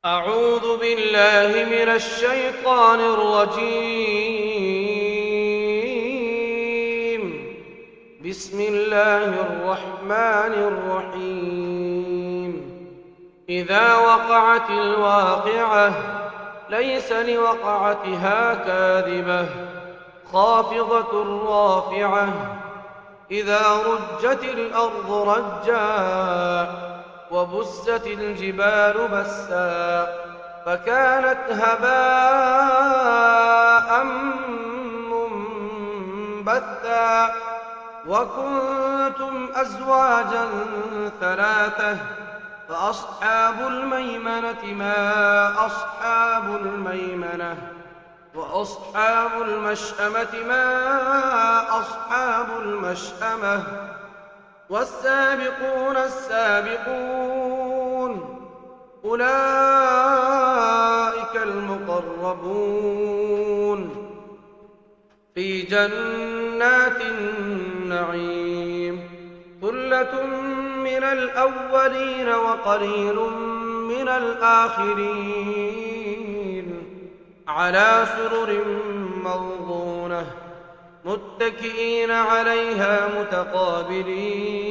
أعوذ بالله من الشيطان الرجيم. بسم الله الرحمن الرحيم. إذا وقعت الواقعة ليس لوقعتها كاذبة خافضة رافعة. إذا رجت الأرض رجا وبست الجبال بسا فكانت هباء منبثا وكنتم أزواجا ثلاثة فأصحاب الميمنة ما أصحاب الميمنة وأصحاب المشأمة ما أصحاب المشأمة والسابقون السابقون أولئك المقربون في جنات النعيم. ثلة من الأولين وقليل من الآخرين على سرر موضونة متكئين عليها متقابلين.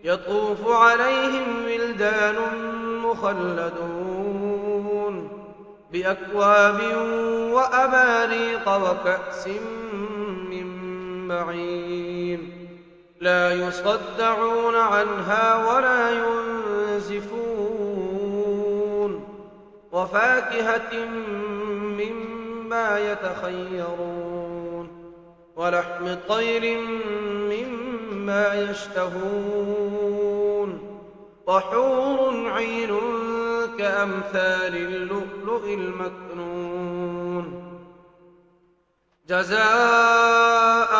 يطوف عليهم ولدان مخلدون بأكواب وأباريق وكأس من معين لا يصدعون عنها ولا ينزفون وفاكهة مما يتخيرون ولحم طير مما يشتهون وحور عين كأمثال اللؤلؤ المكنون جزاء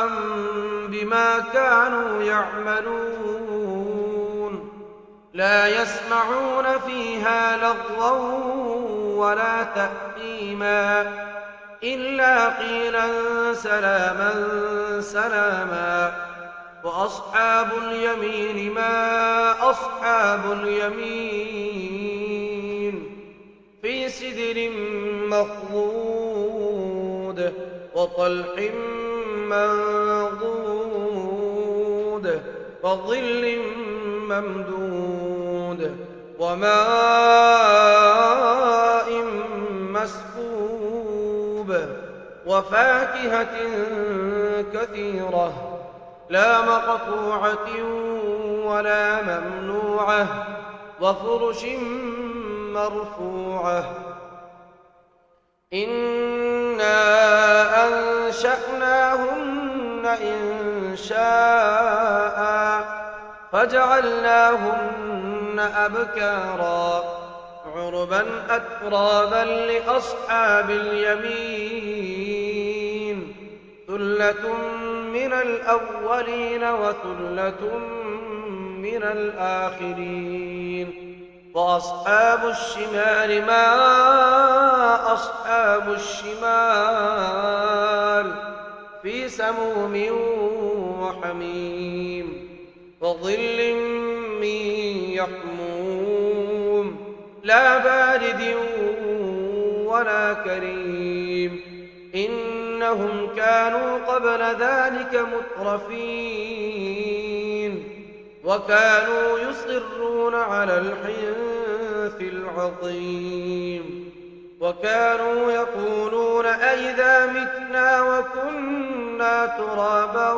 بما كانوا يعملون. لا يسمعون فيها لغوا ولا تأثيما إلا قيلا سلاما سلاما. وأصحاب اليمين ما أصحاب اليمين في سدر مخضود وطلح منضود وظل ممدود وماء مسكوب وفاكهة كثيرة لا مقطوعة ولا ممنوعة وفرش مرفوعة. إنا أنشأناهن إنشاء فجعلناهن أبكارا عربا أترابا لأصحاب اليمين. ثلة من الأولين وثلة من الآخرين. وأصحاب الشمال ما أصحاب الشمال في سموم وحميم وظل من يحموم لا بارد ولا كريم. إنهم كانوا قبل ذلك مترفين وكانوا يصرون على الحنث العظيم وكانوا يقولون أئذا متنا وكنا ترابا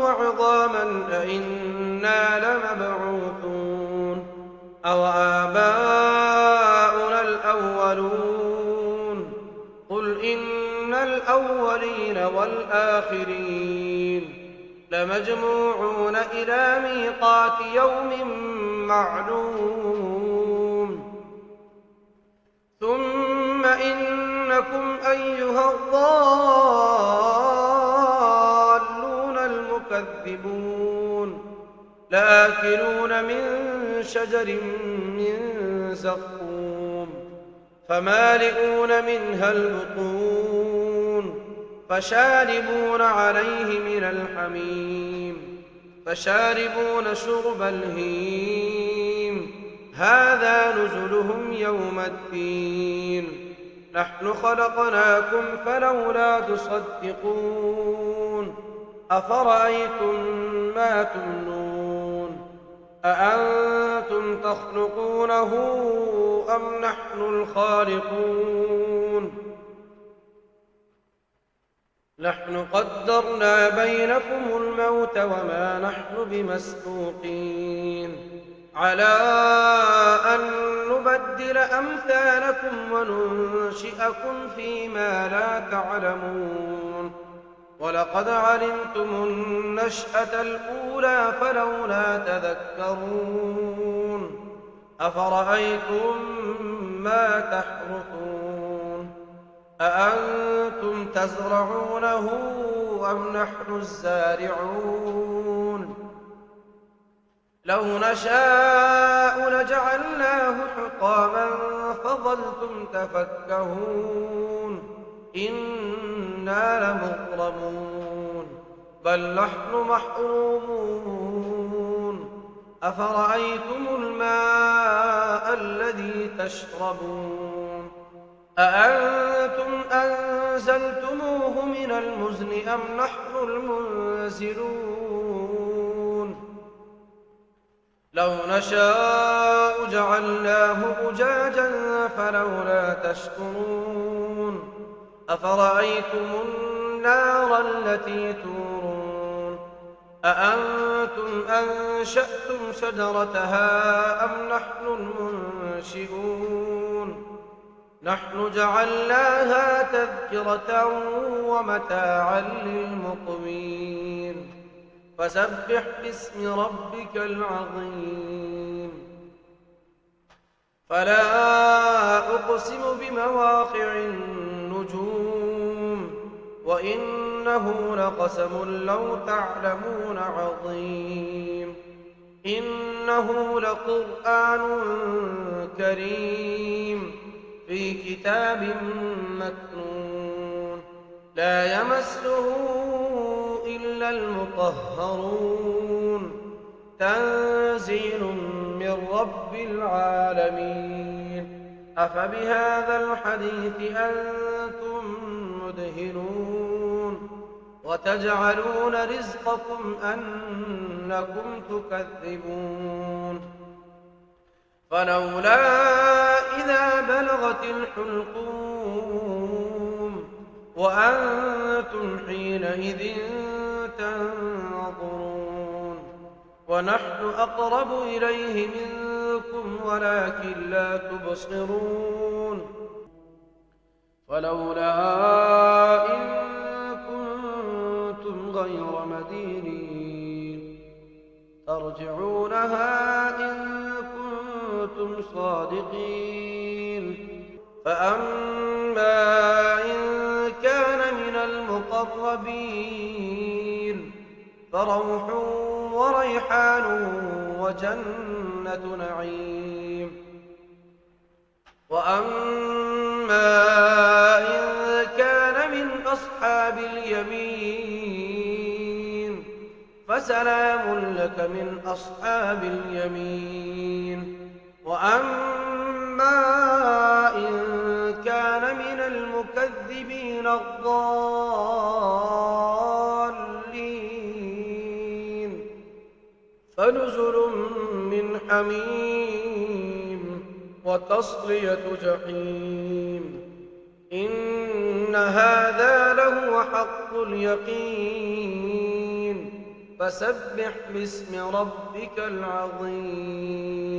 وعظاما أئنا لمبعوثون أو آباؤنا الأولون. قل إن الأولين والآخرين لمجموعون إلى ميقات يوم معلوم. ثم إنكم أيها الضالون المكذبون لآكلون من شجر من زقوم فمالئون منها البطون فشاربون عليه من الحميم فشاربون شرب الهيم هذا نزلهم يوم الدين نحن خلقناكم فلولا تصدقون أفرأيتم ما تمنون أأنتم تخلقونه أم نحن الخالقون نحن قدرنا بينكم الموت وما نحن بمسبوقين على أن نبدل أمثالكم وننشئكم فيما لا تعلمون ولقد علمتم النشأة الأولى فلولا تذكرون أفرأيتم ما تحرثون أأنتم تزرعونه أم نحن الزارعون لو نشاء لجعلناه حطاما فظلتم تفكهون إنا لمغرمون بل نحن محرومون أفرأيتم الماء الذي تشربون أأنتم أنزلتموه من المزن أم نحن المنزلون لو نشاء جعلناه أجاجا فلولا تشكرون أفرأيتم النار التي تورون أأنتم أنشأتم شجرتها أم نحن المنشئون نحن جعلناها تذكرة ومتاعا للمقوين فسبح باسم ربك العظيم فلا أقسم بمواقع النجوم وإنه لقسم لو تعلمون عظيم إنه لقرآن كريم في كتاب مكنون لا يمسه إلا المطهرون تنزيل من رب العالمين أفبهذا الحديث أنتم مدهنون وتجعلون رزقكم أنكم تكذبون فلولا إذا بلغت الحلقوم وأنتم حينئذ تنظرون ونحن أقرب إليه منكم ولكن لا تبصرون فلولا إن كنتم غير مدينين ترجعونها إن كنتم صادقين فأما إن كان من المقربين فروح وريحان وجنة نعيم وأما إن كان من أصحاب اليمين فسلام لك من أصحاب اليمين وأما إن كان من المكذبين الضالين فنزل من حميم وتصلية جحيم إن هذا لهو حق اليقين فسبح باسم ربك العظيم